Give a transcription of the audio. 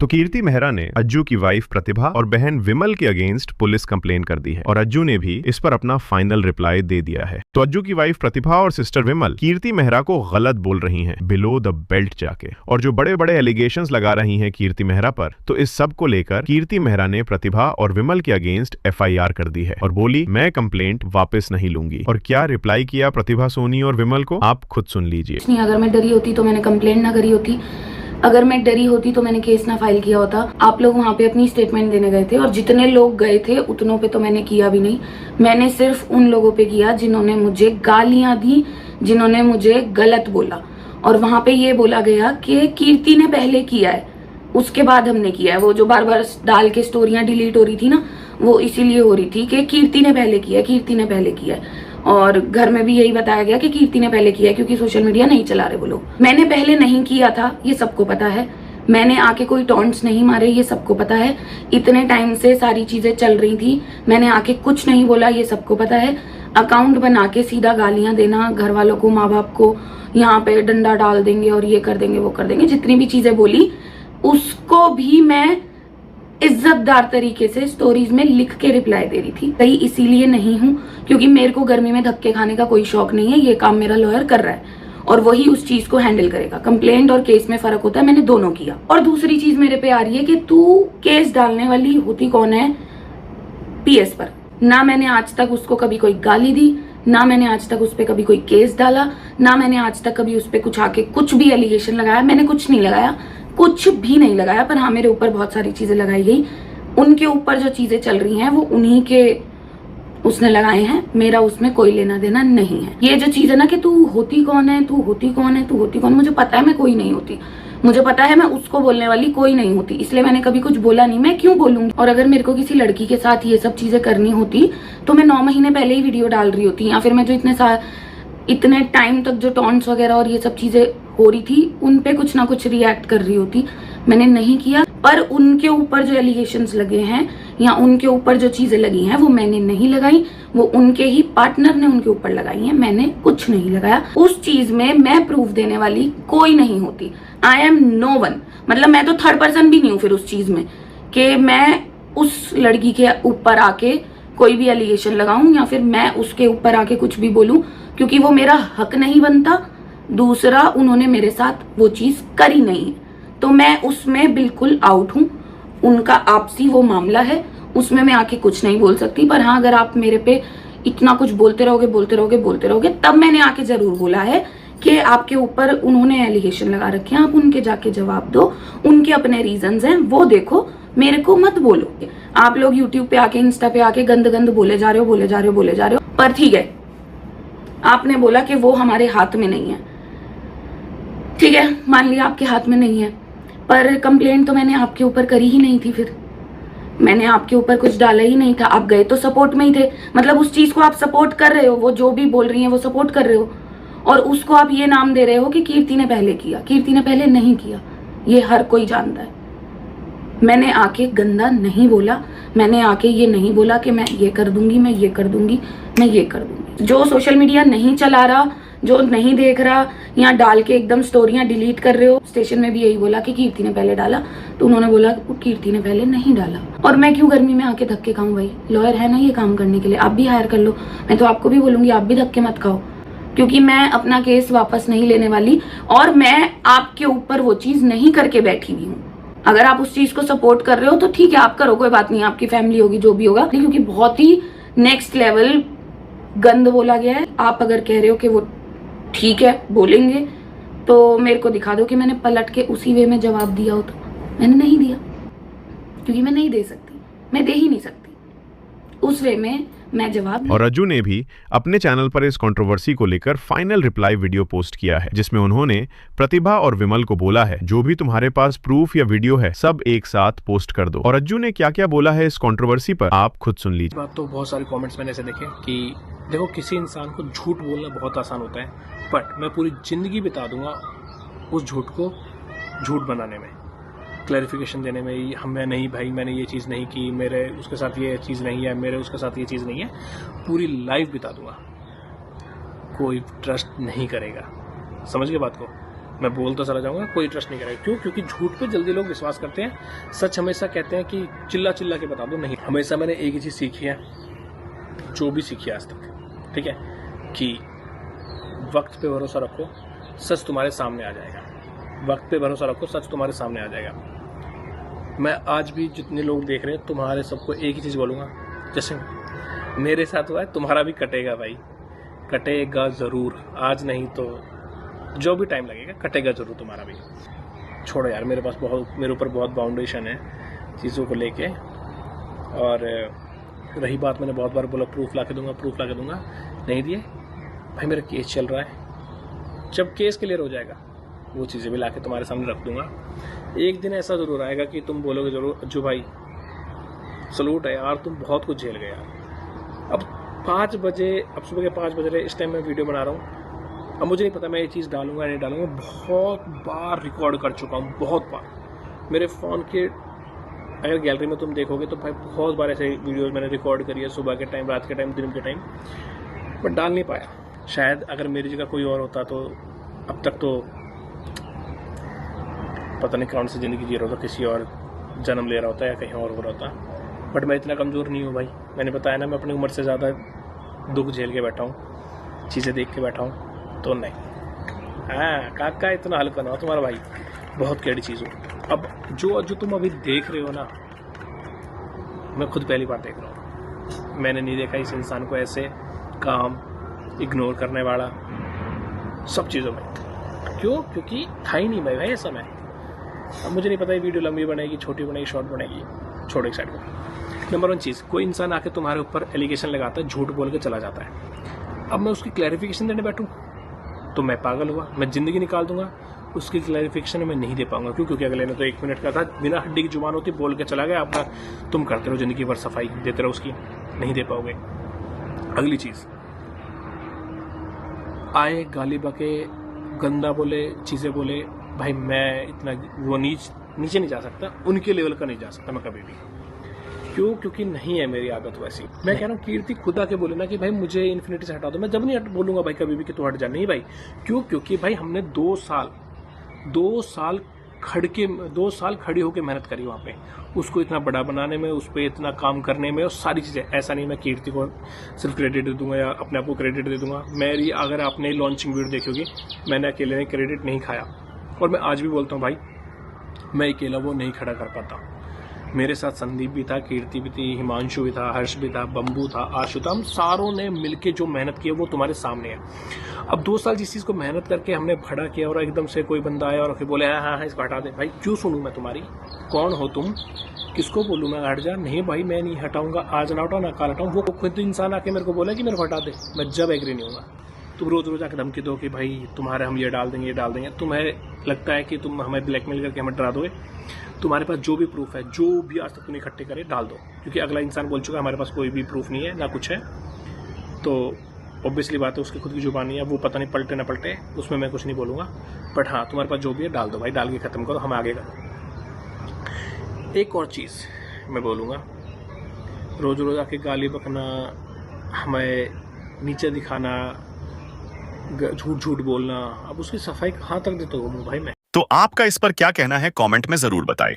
तो कीर्ति मेहरा ने अज्जू की वाइफ प्रतिभा और बहन विमल के अगेंस्ट पुलिस कंप्लेन कर दी है और अज्जू ने भी इस पर अपना फाइनल रिप्लाई दे दिया है। तो अज्जू की वाइफ प्रतिभा और सिस्टर विमल कीर्ति मेहरा को गलत बोल रही हैं बिलो द बेल्ट जाके, और जो बड़े बड़े एलिगेशंस लगा रही हैं कीर्ति मेहरा पर। तो इस सब को लेकर कीर्ति मेहरा ने प्रतिभा और विमल के अगेंस्ट FIR कर दी है और बोली मैं कंप्लेंट वापस नहीं लूंगी। और क्या रिप्लाई किया प्रतिभा सोनी और विमल को, आप खुद सुन लीजिए। अगर मैं डरी होती तो मैंने कंप्लेंट ना करी होती, अगर मैं डरी होती तो मैंने केस ना फाइल किया होता। आप लोग वहाँ पे अपनी स्टेटमेंट देने गए थे और जितने लोग गए थे उतनों पे तो मैंने किया भी नहीं। मैंने सिर्फ उन लोगों पे किया जिन्होंने मुझे गालियां दी, जिन्होंने मुझे गलत बोला। और वहाँ पे ये बोला गया कि कीर्ति ने पहले किया है, उसके बाद हमने किया है। वो जो बार बार डाल के स्टोरियां डिलीट हो रही थी ना, वो इसीलिए हो रही थी कि कीर्ति ने पहले किया है, कीर्ति ने पहले किया है। और घर में भी यही बताया गया कि कीर्ति ने पहले किया है क्योंकि सोशल मीडिया नहीं चला रहे वो लोग। मैंने पहले नहीं किया था, ये सबको पता है। मैंने आके कोई टॉन्ट्स नहीं मारे, ये सबको पता है। इतने टाइम से सारी चीजें चल रही थी, मैंने आके कुछ नहीं बोला, ये सबको पता है। अकाउंट बना के सीधा गालियां देना घर वालों को, माँ बाप को, यहाँ पे डंडा डाल देंगे और ये कर देंगे वो कर देंगे, जितनी भी चीजें बोली उसको भी मैं इज्जतदार तरीके से स्टोरीज में लिख के रिप्लाई दे रही थी। सही इसीलिए नहीं हूँ क्योंकि मेरे को गर्मी में धक्के खाने का कोई शौक नहीं है। ये काम मेरा लॉयर कर रहा है और वही उस चीज को हैंडल करेगा। कंप्लेंट और केस में फर्क होता है, मैंने दोनों किया। और दूसरी चीज मेरे पे आ रही है कि तू केस डालने वाली होती कौन है PS पर। ना मैंने आज तक उसको कभी कोई गाली दी, ना मैंने आज तक उस पर कभी कोई केस डाला, ना मैंने आज तक कभी उस पर कुछ आके कुछ भी एलिगेशन लगाया। मैंने कुछ नहीं लगाया, कुछ भी नहीं लगाया। पर हाँ, मेरे ऊपर बहुत सारी चीजें लगाई गई। उनके ऊपर जो चीजें चल रही हैं वो उन्हीं के उसने लगाए हैं, मेरा उसमें कोई लेना देना नहीं है। ये जो चीज है ना कि तू होती कौन है, तू होती कौन है, तू होती कौन, मुझे पता है मैं कोई नहीं होती। मुझे पता है मैं उसको बोलने वाली कोई नहीं होती, इसलिए मैंने कभी कुछ बोला नहीं। मैं क्यों बोलूंगी? और अगर मेरे को किसी लड़की के साथ ये सब चीजें करनी होती तो मैं 9 महीने पहले ही वीडियो डाल रही होती, या फिर मैं जो इतने टाइम तक जो टॉन्ट्स वगैरह और ये सब चीजें हो रही थी उन पे कुछ ना कुछ रिएक्ट कर रही होती। मैंने नहीं किया। पर उनके ऊपर जो एलिगेशंस लगे हैं या उनके ऊपर जो चीजें लगी हैं वो मैंने नहीं लगाई, वो उनके ही पार्टनर ने उनके ऊपर लगाई हैं। मैंने कुछ नहीं लगाया। उस चीज में मैं प्रूफ देने वाली कोई नहीं होती। आई एम नो वन, मतलब मैं तो थर्ड पर्सन भी नहीं हूँ फिर उस चीज में कि मैं उस लड़की के ऊपर आके कोई भी एलिगेशन लगाऊं या फिर मैं उसके ऊपर आके कुछ भी बोलूं, क्योंकि वो मेरा हक नहीं बनता। दूसरा, उन्होंने मेरे साथ वो चीज करी नहीं, तो मैं उसमें बिल्कुल आउट हूं। उनका आपसी वो मामला है, उसमें मैं आके कुछ नहीं बोल सकती। पर हाँ, अगर आप मेरे पे इतना कुछ बोलते रहोगे तब मैंने आके जरूर बोला है कि आपके ऊपर उन्होंने एलिगेशन लगा रखे हैं, आप उनके जाके जवाब दो। उनके अपने रीजंस हैं, वो देखो, मेरे को मत बोलो। आप लोग यूट्यूब पे आके, इंस्टा पे आके गंद बोले जा रहे हो। पर ठीक है, आपने बोला कि वो हमारे हाथ में नहीं है, ठीक है, मान लिया आपके हाथ में नहीं है। पर कंप्लेंट तो मैंने आपके ऊपर करी ही नहीं थी, फिर मैंने आपके ऊपर कुछ डाला ही नहीं था। आप गए तो सपोर्ट में ही थे, मतलब उस चीज को आप सपोर्ट कर रहे हो, वो जो भी बोल रही है वो सपोर्ट कर रहे हो, और उसको आप ये नाम दे रहे हो कि कीर्ति ने पहले किया। कीर्ति ने पहले नहीं किया, ये हर कोई जानता है। मैंने आके गंदा नहीं बोला, मैंने आके ये नहीं बोला कि मैं ये कर दूंगी, मैं ये कर दूंगी, मैं ये कर दूंगी। जो सोशल मीडिया नहीं चला रहा, जो नहीं देख रहा, यहाँ डाल के एकदम स्टोरियां डिलीट कर रहे हो। स्टेशन में भी यही बोला कि कीर्ति ने पहले डाला, तो उन्होंने बोला कीर्ति ने पहले नहीं डाला। और मैं क्यों गर्मी में आके धक्के खाऊं? भाई लॉयर है ना ये काम करने के लिए, आप भी हायर कर लो। मैं तो आपको भी बोलूंगी आप भी धक्के मत खाओ, क्योंकि मैं अपना केस वापस नहीं लेने वाली और मैं आपके ऊपर वो चीज नहीं करके बैठी हुई हूँ। अगर आप उस चीज को सपोर्ट कर रहे हो तो ठीक है, आप करो, कोई बात नहीं, आपकी फैमिली होगी, जो भी होगा। क्योंकि बहुत ही नेक्स्ट लेवल गंद बोला गया है। आप अगर कह रहे हो कि वो ठीक है बोलेंगे, तो मेरे को दिखा दो कि मैंने पलट के उसी वे में जवाब दिया हो। तो मैंने नहीं दिया, क्योंकि मैं नहीं दे सकती, मैं दे ही नहीं सकती उस वे में मैं जवाब। और अज्जू ने भी अपने चैनल पर इस कंट्रोवर्सी को लेकर फाइनल रिप्लाई वीडियो पोस्ट किया है, जिसमें उन्होंने प्रतिभा और विमल को बोला है, जो भी तुम्हारे पास प्रूफ या वीडियो है सब एक साथ पोस्ट कर दो। और अज्जू ने क्या क्या बोला है इस कंट्रोवर्सी पर, आप खुद सुन लीजिए। बात तो बहुत सारे कमेंट्स मैंने ऐसे देखे कि देखो, किसी इंसान को झूठ बोलना बहुत आसान होता है, बट मैं पूरी जिंदगी बिता दूंगा उस झूठ को झूठ बनाने में, क्लैरिफिकेशन देने में। मैं नहीं भाई, मैंने ये चीज़ नहीं की, मेरे उसके साथ ये चीज़ नहीं है, मेरे उसके साथ ये चीज़ नहीं है, पूरी लाइफ बिता दूंगा। कोई ट्रस्ट नहीं करेगा, समझ गए बात को। मैं बोलता चला जाऊंगा, कोई ट्रस्ट नहीं करेगा। क्यों? क्योंकि झूठ पे जल्दी लोग विश्वास करते हैं, सच हमेशा कहते हैं कि चिल्ला चिल्ला के बता दो। नहीं, हमेशा मैंने एक ही चीज़ सीखी है, जो भी सीखी है आज तक, ठीक है, कि वक्त पे भरोसा रखो, सच तुम्हारे सामने आ जाएगा। वक्त पे भरोसा रखो, सच तुम्हारे सामने आ जाएगा। मैं आज भी जितने लोग देख रहे हैं, तुम्हारे सबको एक ही चीज़ बोलूँगा, जैसे मेरे साथ हुआ है, तुम्हारा भी कटेगा भाई, कटेगा ज़रूर। आज नहीं तो जो भी टाइम लगेगा, कटेगा ज़रूर तुम्हारा भी। छोड़ो यार, मेरे ऊपर बहुत बाउंडेशन है चीज़ों को लेके। और रही बात, मैंने बहुत बार बोला प्रूफ ला के दूंगा, नहीं दिए भाई। मेरा केस चल रहा है, जब केस क्लियर हो जाएगा वो चीज़ें भी ला के तुम्हारे सामने रख दूंगा। एक दिन ऐसा ज़रूर आएगा कि तुम बोलोगे ज़रूर, अज्जू भाई सलूट है यार, तुम बहुत कुछ झेल गए यार। अब 5 बजे, अब सुबह के 5 बज रहे, इस टाइम मैं वीडियो बना रहा हूँ। अब मुझे नहीं पता मैं ये चीज़ डालूंगा नहीं डालूंगा। बहुत बार रिकॉर्ड कर चुका हूँ, बहुत बार। मेरे फ़ोन के अगर गैलरी में तुम देखोगे तो भाई बहुत बार ऐसे वीडियोस मैंने रिकॉर्ड करी है, सुबह के टाइम, रात के टाइम, दिन के टाइम, बट डाल नहीं पाया। शायद अगर मेरी जगह कोई और होता तो अब तक तो पता नहीं कौन सी ज़िंदगी जी रहा होता, किसी और जन्म ले रहा होता या कहीं और हो रहा होता। बट मैं इतना कमज़ोर नहीं हूँ भाई। मैंने बताया ना, मैं अपनी उम्र से ज़्यादा दुख झेल के बैठा हूँ, चीज़ें देख के बैठा हूँ, तो नहीं। हाँ काका, इतना हल्का ना हो, तुम्हारा भाई बहुत कैडी चीज़ हो। अब जो तुम अभी देख रहे हो ना, मैं खुद पहली बार देख रहा हूँ। मैंने नहीं देखा इस इंसान को ऐसे काम इग्नोर करने वाला सब चीज़ों में। क्यों? क्योंकि था ही नहीं भाई ऐसा मैं। अब मुझे नहीं पता ये वीडियो लंबी बनेगी, छोटी बनेगी, शॉर्ट बनेगी, छोड़ो एक साइड में। नंबर 1 चीज़, कोई इंसान आके तुम्हारे ऊपर एलिगेशन लगाता है, झूठ बोल के चला जाता है। अब मैं उसकी क्लैरिफिकेशन देने बैठूँ तो मैं पागल हुआ, मैं ज़िंदगी निकाल दूंगा। उसकी क्लैरिफिकेशन मैं नहीं दे पाऊंगा। क्यों? क्योंकि अगले ने तो 1 मिनट का था, बिना हड्डी की जुबान होती, बोल के चला गया अपना। तुम करते रहो ज़िंदगी भर सफाई देते रहो, उसकी नहीं दे पाओगे। अगली चीज़, आए गाली बके, गंदा बोले, चीज़ें बोले, भाई मैं इतना वो नीचे नहीं जा सकता, उनके लेवल का नहीं जा सकता मैं कभी भी। क्यों? क्योंकि नहीं है मेरी आदत वैसी। मैं कह रहा हूँ, कीर्ति खुद आके बोले ना कि भाई मुझे इन्फिनिटी से हटा दो, मैं जब नहीं बोलूंगा भाई कभी भी कि तू हट जा। नहीं भाई। क्यों? क्योंकि भाई हमने 2 साल खड़ी होकर मेहनत करी वहाँ पे, उसको इतना बड़ा बनाने में, उस पर इतना काम करने में, और सारी चीज़ें। ऐसा नहीं मैं कीर्ति को सिर्फ क्रेडिट दे दूंगा या अपने आप को क्रेडिट दे दूंगा। मेरी अगर आपने लॉन्चिंग वीडियो देखोगी, मैंने अकेले ने क्रेडिट नहीं खाया। और मैं आज भी बोलता हूँ भाई, मैं अकेला वो नहीं खड़ा कर पाता। मेरे साथ संदीप भी था, कीर्ति भी थी, हिमांशु भी था, हर्ष भी था, बम्बू था, आशु था। हम सारों ने मिलके जो मेहनत की है वो तुम्हारे सामने है। अब 2 साल जिस चीज़ को मेहनत करके हमने खड़ा किया और एकदम से कोई बंदा आया और फिर बोले हाँ इसको हटा दे, भाई क्यों सुनूं मैं तुम्हारी? कौन हो तुम? किसको बोलूँ मैं हट जा? नहीं भाई मैं नहीं हटाऊंगा, आज ना हटाऊँ ना कल हटाऊँ। वो खुद इंसान आके मेरे को बोला कि मेरे को हटा दे, मैं जब एग्री नहीं होगा। तुम रोज़ आके धमकी दो कि भाई तुम्हारे हम ये डाल देंगे। तुम्हें लगता है कि तुम हमें ब्लैकमेल करके हमें डरा दोगे? तुम्हारे पास जो भी प्रूफ है, जो भी आज तक तुमने इकट्ठे करे, डाल दो। क्योंकि अगला इंसान बोल चुका है हमारे पास कोई भी प्रूफ नहीं है, ना कुछ है। तो ऑब्वियसली बात है, उसकी खुद की जुबानी है, वो पता नहीं पलटे ना पलटे, उसमें मैं कुछ नहीं बोलूँगा। बट हाँ, तुम्हारे पास जो भी है डाल दो भाई, डाल के ख़त्म करो, हम आगे करो। एक और चीज़ मैं बोलूँगा, रोज़ आके गाली बकना, हमें नीचे दिखाना, झूठ बोलना, अब उसकी सफाई कहाँ तक देता हूँ भाई मैं। तो आपका इस पर क्या कहना है, कमेंट में जरूर बताएं।